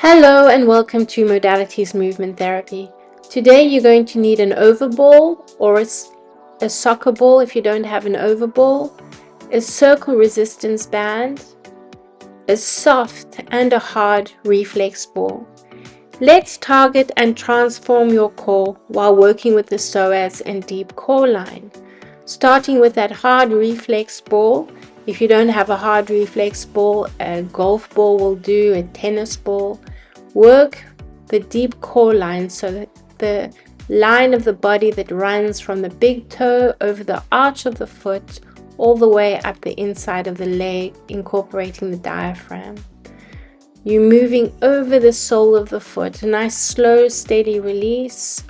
Hello and welcome to Modalities Movement Therapy. Today you're going to need an overball or a soccer ball if you don't have an overball, a circle resistance band, a soft and a hard reflex ball. Let's target and transform your core while working with the psoas and deep core line. Starting with that hard reflex ball. If you don't have a hard reflex ball, a golf ball will do, a tennis ball. Work the deep core line, so that the line of the body that runs from the big toe over the arch of the foot all the way up the inside of the leg, incorporating the diaphragm. You're moving over the sole of the foot, a nice slow steady release,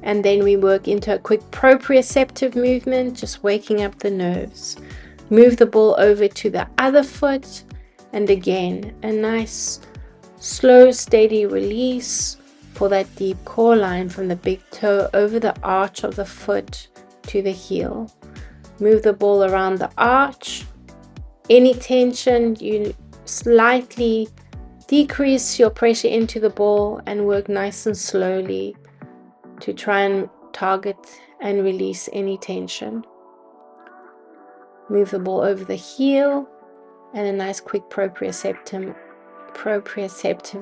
and then we work into a quick proprioceptive movement, just waking up the nerves. Move the ball over to the other foot, and again a nice slow steady release for that deep core line from the big toe over the arch of the foot to the heel. Move the ball around the arch. Any tension, you slightly decrease your pressure into the ball and work nice and slowly to try and target and release any tension. Move the ball over the heel and a nice quick proprioceptive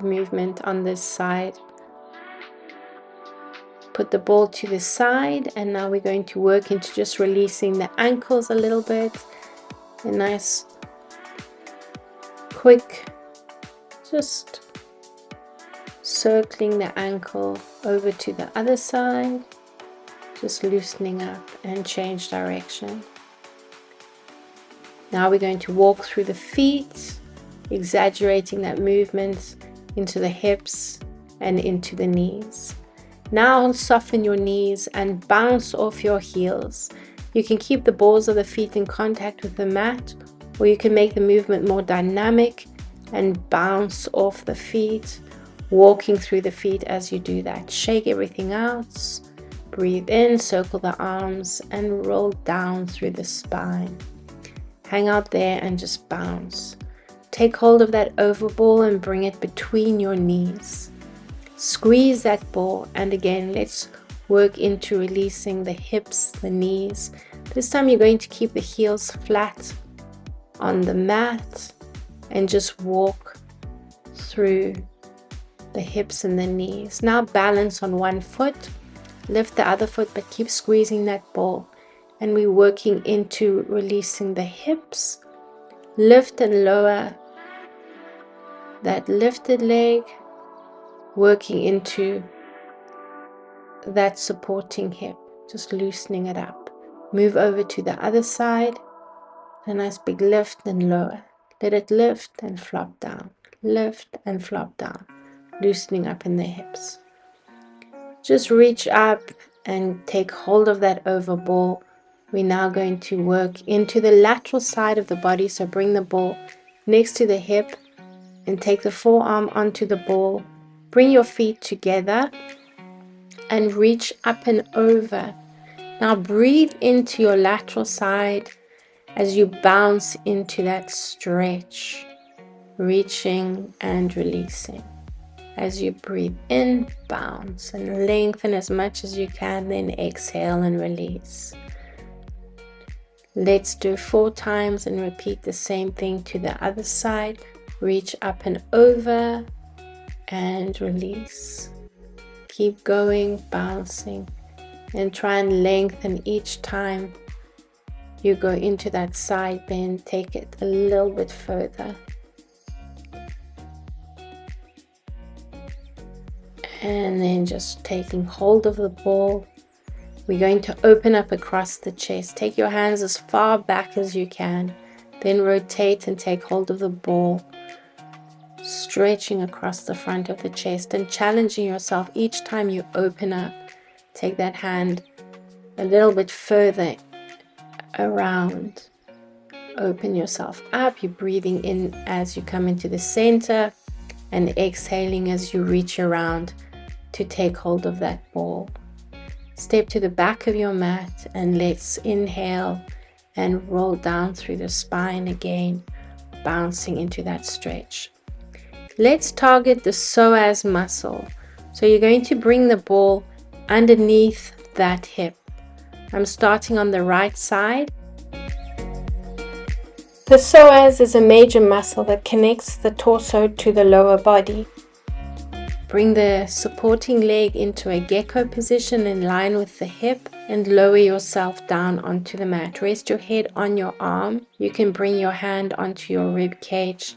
movement on this side. Put the ball to the side, and now we're going to work into just releasing the ankles a little bit. A nice quick, just circling the ankle over to the other side, just loosening up and change direction. Now we're going to walk through the feet, exaggerating that movement into the hips and into the knees. Now soften your knees and bounce off your heels. You can keep the balls of the feet in contact with the mat, or you can make the movement more dynamic and bounce off the feet, walking through the feet as you do that. Shake everything out, breathe in, circle the arms and roll down through the spine. Hang out there and just bounce. Take hold of that overball and bring it between your knees. Squeeze that ball, and again let's work into releasing the hips, the knees. This time you're going to keep the heels flat on the mat and just walk through the hips and the knees. Now balance on one foot, lift the other foot, but keep squeezing that ball. And we're working into releasing the hips. Lift and lower that lifted leg, working into that supporting hip, just loosening it up. Move over to the other side, a nice big lift and lower. Let it lift and flop down, lift and flop down, loosening up in the hips. Just reach up and take hold of that overball. We're now going to work into the lateral side of the body, so bring the ball next to the hip and take the forearm onto the ball. Bring your feet together and reach up and over. Now breathe into your lateral side as you bounce into that stretch, reaching and releasing. As you breathe in, bounce and lengthen as much as you can, then exhale and release. Let's do 4 times and repeat the same thing to the other side. Reach up and over and release. Keep going, bouncing, and try and lengthen each time you go into that side bend. Take it a little bit further. And then just taking hold of the ball. We're going to open up across the chest. Take your hands as far back as you can. Then rotate and take hold of the ball, stretching across the front of the chest and challenging yourself each time you open up. Take that hand a little bit further around. Open yourself up. You're breathing in as you come into the center and exhaling as you reach around to take hold of that ball. Step to the back of your mat and let's inhale and roll down through the spine again, bouncing into that stretch. Let's target the psoas muscle. So you're going to bring the ball underneath that hip. I'm starting on the right side. The psoas is a major muscle that connects the torso to the lower body. Bring the supporting leg into a gecko position in line with the hip and lower yourself down onto the mat. Rest your head on your arm. You can bring your hand onto your rib cage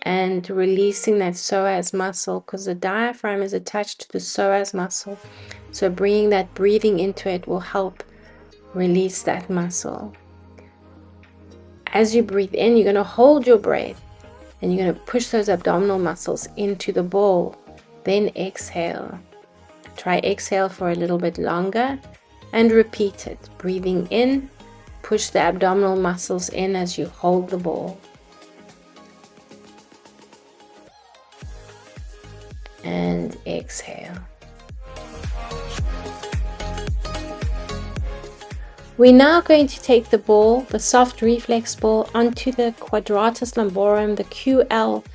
and releasing that psoas muscle, because the diaphragm is attached to the psoas muscle. So bringing that breathing into it will help release that muscle. As you breathe in, you're going to hold your breath and you're going to push those abdominal muscles into the ball. Then exhale. Try exhale for a little bit longer and repeat it. Breathing in, push the abdominal muscles in as you hold the ball. And exhale. We're now going to take the ball, the soft reflex ball, onto the quadratus lumborum, the QL.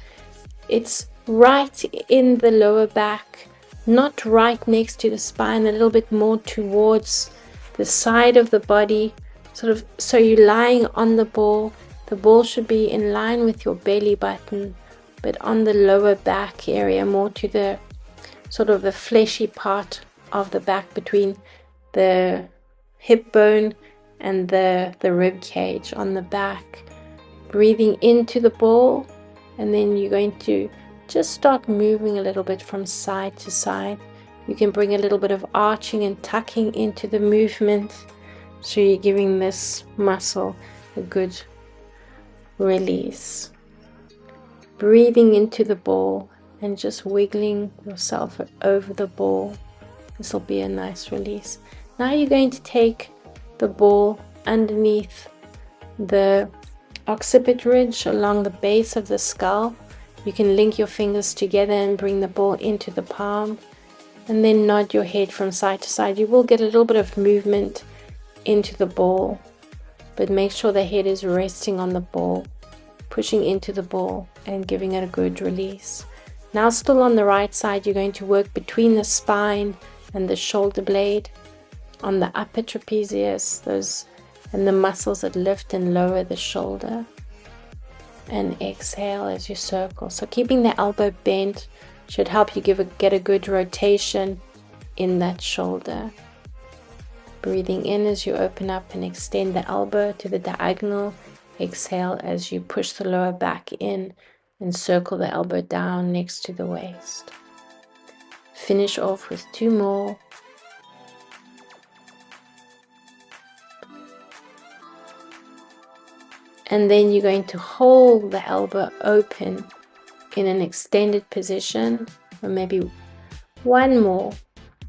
It's right in the lower back, not right next to the spine, a little bit more towards the side of the body, sort of, so you're lying on the ball. The ball should be in line with your belly button, but on the lower back area, more to the sort of the fleshy part of the back between the hip bone and the rib cage on the back. Breathing into the ball, and then you're going to just start moving a little bit from side to side. You can bring a little bit of arching and tucking into the movement, so you're giving this muscle a good release. Breathing into the ball and just wiggling yourself over the ball. This will be a nice release. Now you're going to take the ball underneath the occiput ridge along the base of the skull. You can link your fingers together and bring the ball into the palm, and then nod your head from side to side. You will get a little bit of movement into the ball, but make sure the head is resting on the ball, pushing into the ball and giving it a good release. Now, still on the right side, you're going to work between the spine and the shoulder blade on the upper trapezius, those and the muscles that lift and lower the shoulder. And exhale as you circle. So keeping the elbow bent should help you get a good rotation in that shoulder. Breathing in as you open up and extend the elbow to the diagonal. Exhale as you push the lower back in and circle the elbow down next to the waist. Finish off with 2 more. And then you're going to hold the elbow open in an extended position, or maybe 1 more,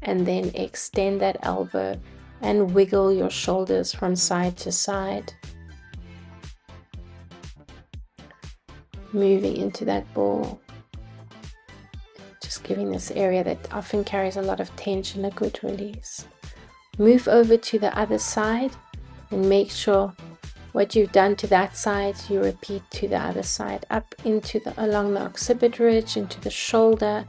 and then extend that elbow and wiggle your shoulders from side to side. Moving into that ball. Just giving this area that often carries a lot of tension a good release. Move over to the other side and make sure what you've done to that side, you repeat to the other side, up into along the occiput ridge, into the shoulder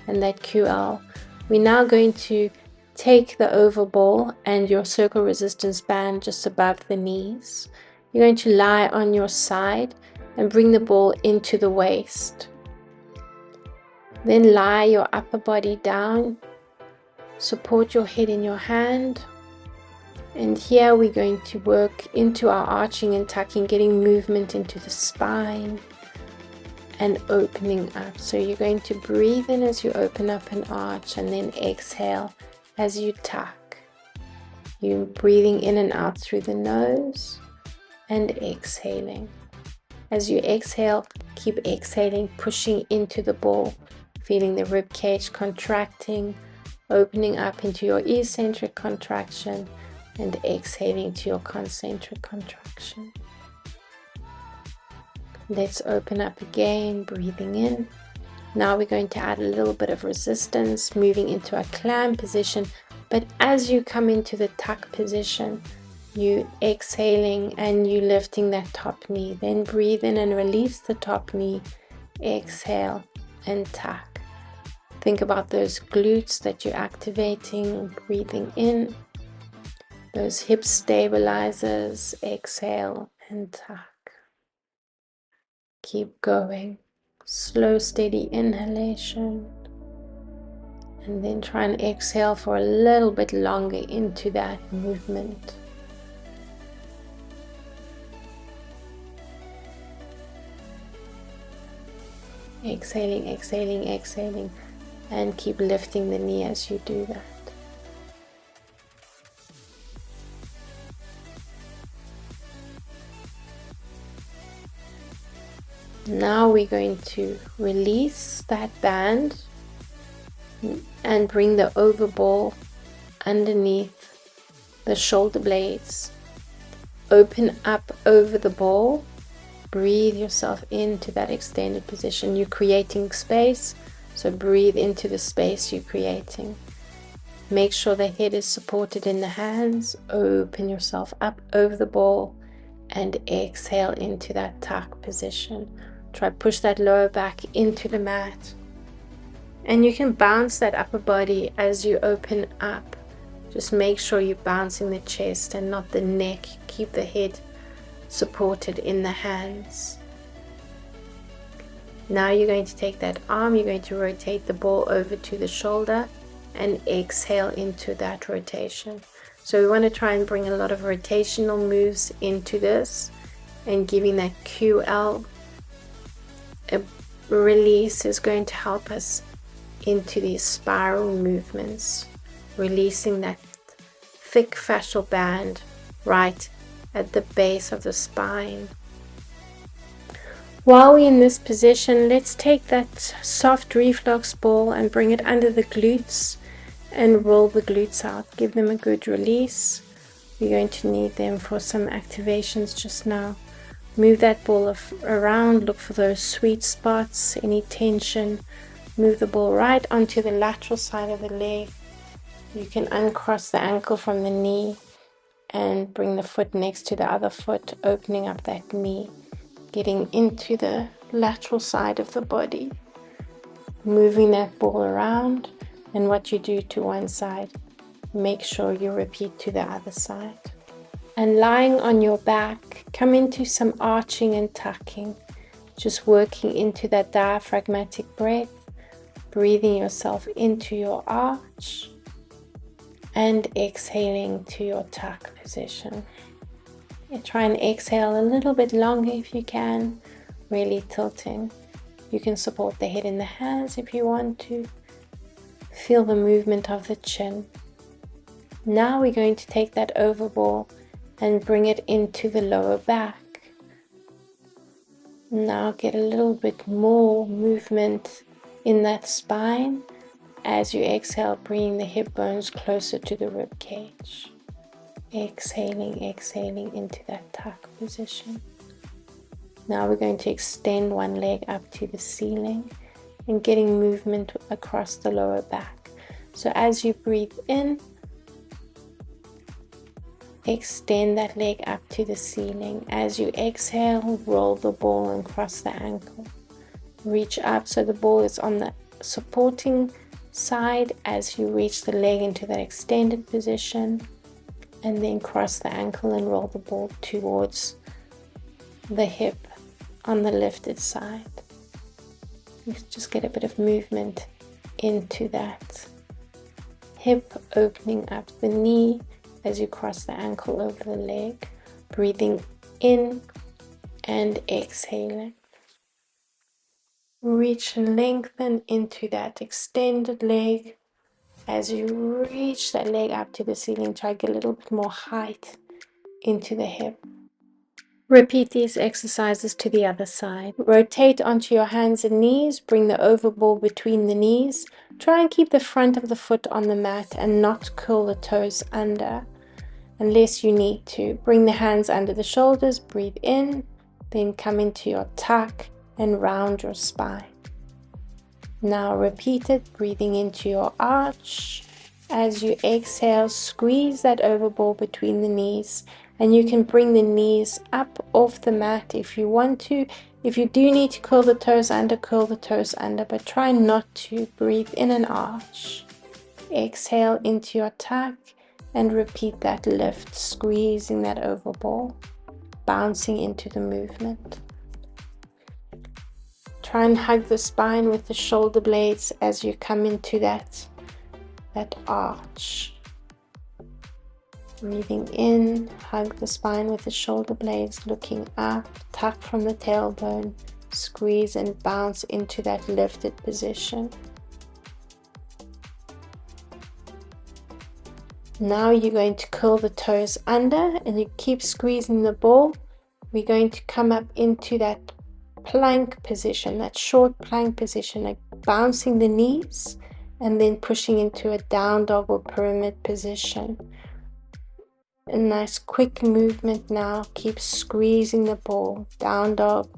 and that QL. We're now going to take the oval ball and your circle resistance band just above the knees. You're going to lie on your side and bring the ball into the waist. Then lie your upper body down, support your head in your hand. And here we're going to work into our arching and tucking, getting movement into the spine and opening up. So you're going to breathe in as you open up and arch, and then exhale as you tuck. You're breathing in and out through the nose and exhaling. As you exhale, keep exhaling, pushing into the ball, feeling the rib cage contracting, opening up into your eccentric contraction, and exhaling to your concentric contraction. Let's open up again, breathing in. Now we're going to add a little bit of resistance, moving into a clam position. But as you come into the tuck position, you exhaling and you lifting that top knee. Then breathe in and release the top knee. Exhale and tuck. Think about those glutes that you're activating, breathing in. Those hip stabilizers, exhale and tuck. Keep going. Slow, steady inhalation. And then try and exhale for a little bit longer into that movement. Exhaling, exhaling, exhaling. And keep lifting the knee as you do that. Now we're going to release that band and bring the overball underneath the shoulder blades. Open up over the ball. Breathe yourself into that extended position. You're creating space, so breathe into the space you're creating. Make sure the head is supported in the hands. Open yourself up over the ball and exhale into that tuck position. Try push that lower back into the mat. And you can bounce that upper body as you open up. Just make sure you're bouncing the chest and not the neck. Keep the head supported in the hands. Now you're going to take that arm, you're going to rotate the ball over to the shoulder and exhale into that rotation. So we want to try and bring a lot of rotational moves into this, and giving that QL a release is going to help us into these spiral movements, releasing that thick fascial band right at the base of the spine. While we're in this position, let's take that soft reflux ball and bring it under the glutes and roll the glutes out. Give them a good release. We're going to need them for some activations just now. Move that ball around, look for those sweet spots, any tension. Move the ball right onto the lateral side of the leg. You can uncross the ankle from the knee and bring the foot next to the other foot, opening up that knee, getting into the lateral side of the body. Moving that ball around, and what you do to one side, make sure you repeat to the other side. And lying on your back, come into some arching and tucking, just working into that diaphragmatic breath, breathing yourself into your arch and exhaling to your tuck position. And try and exhale a little bit longer if you can, really tilting. You can support the head in the hands if you want to. Feel the movement of the chin. Now we're going to take that overball and bring it into the lower back. Now get a little bit more movement in that spine as you exhale, bringing the hip bones closer to the rib cage. Exhaling, exhaling into that tuck position. Now we're going to extend one leg up to the ceiling and getting movement across the lower back. So as you breathe in, extend that leg up to the ceiling. As you exhale, roll the ball and cross the ankle. Reach up so the ball is on the supporting side as you reach the leg into that extended position, and then cross the ankle and roll the ball towards the hip on the lifted side. You just get a bit of movement into that hip, opening up the knee as you cross the ankle over the leg, breathing in and exhaling. Reach and lengthen into that extended leg. As you reach that leg up to the ceiling, try to get a little bit more height into the hip. Repeat these exercises to the other side. Rotate onto your hands and knees. Bring the overball between the knees. Try and keep the front of the foot on the mat and not curl the toes under unless you need to. Bring the hands under the shoulders. Breathe in. Then come into your tuck and round your spine. Now repeat it, breathing into your arch. As you exhale, squeeze that overball between the knees, and you can bring the knees up off the mat if you want to. If you do need to curl the toes under, but try not to. Breathe in and arch. Exhale into your tuck and repeat that lift, squeezing that over ball, bouncing into the movement. Try and hug the spine with the shoulder blades as you come into that arch. Breathing in, hug the spine with the shoulder blades, looking up, tuck from the tailbone, squeeze and bounce into that lifted position. Now you're going to curl the toes under and you keep squeezing the ball. We're going to come up into that plank position, that short plank position, like bouncing the knees and then pushing into a down dog or pyramid position. A nice quick movement now. Keep squeezing the ball. Down dog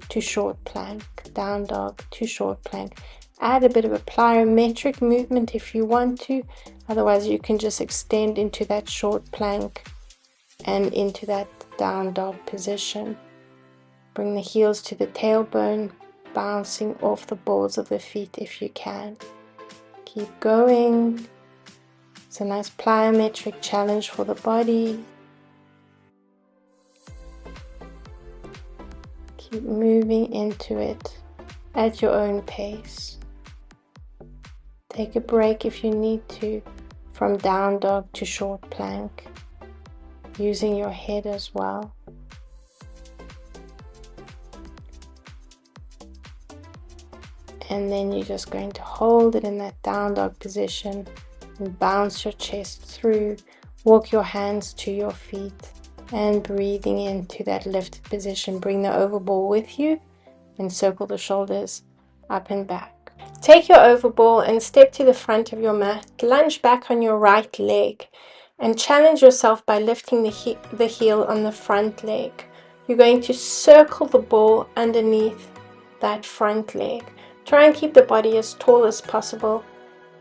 to short plank. Down dog to short plank. Add a bit of a plyometric movement if you want to. Otherwise you can just extend into that short plank and into that down dog position. Bring the heels to the tailbone, bouncing off the balls of the feet if you can. Keep going. It's a nice plyometric challenge for the body. Keep moving into it at your own pace. Take a break if you need to from down dog to short plank, using your head as well. And then you're just going to hold it in that down dog position and bounce your chest through, walk your hands to your feet and breathing into that lifted position. Bring the overball with you and circle the shoulders up and back. Take your overball and step to the front of your mat, lunge back on your right leg and challenge yourself by lifting the heel on the front leg. You're going to circle the ball underneath that front leg. Try and keep the body as tall as possible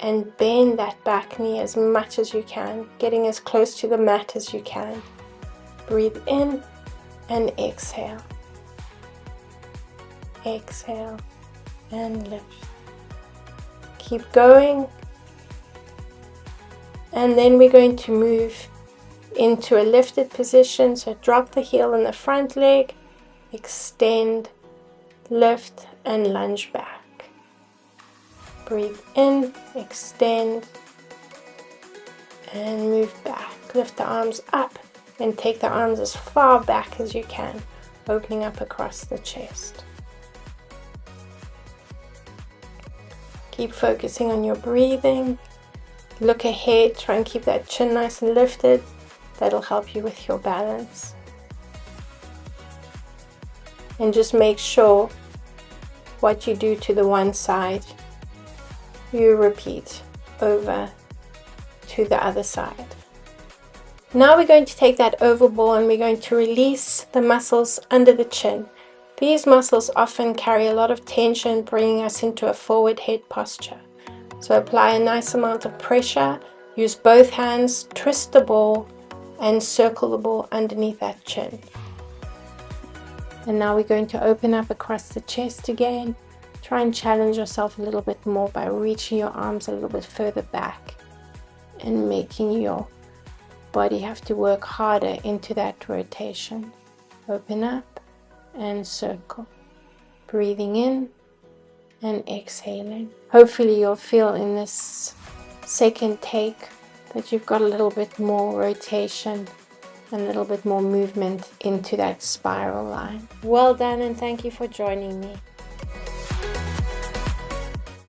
and bend that back knee as much as you can, getting as close to the mat as you can. Breathe in and exhale. Exhale and lift. Keep going. And then we're going to move into a lifted position. So drop the heel in the front leg, extend, lift and lunge back. Breathe in, extend, and move back. Lift the arms up and take the arms as far back as you can, opening up across the chest. Keep focusing on your breathing. Look ahead, try and keep that chin nice and lifted. That'll help you with your balance. And just make sure what you do to the one side, you repeat over to the other side. Now we're going to take that overball and we're going to release the muscles under the chin. These muscles often carry a lot of tension, bringing us into a forward head posture. So apply a nice amount of pressure, use both hands, twist the ball and circle the ball underneath that chin. And now we're going to open up across the chest again. Try and challenge yourself a little bit more by reaching your arms a little bit further back and making your body have to work harder into that rotation. Open up and circle. Breathing in and exhaling. Hopefully you'll feel in this second take that you've got a little bit more rotation and a little bit more movement into that spiral line. Well done and thank you for joining me.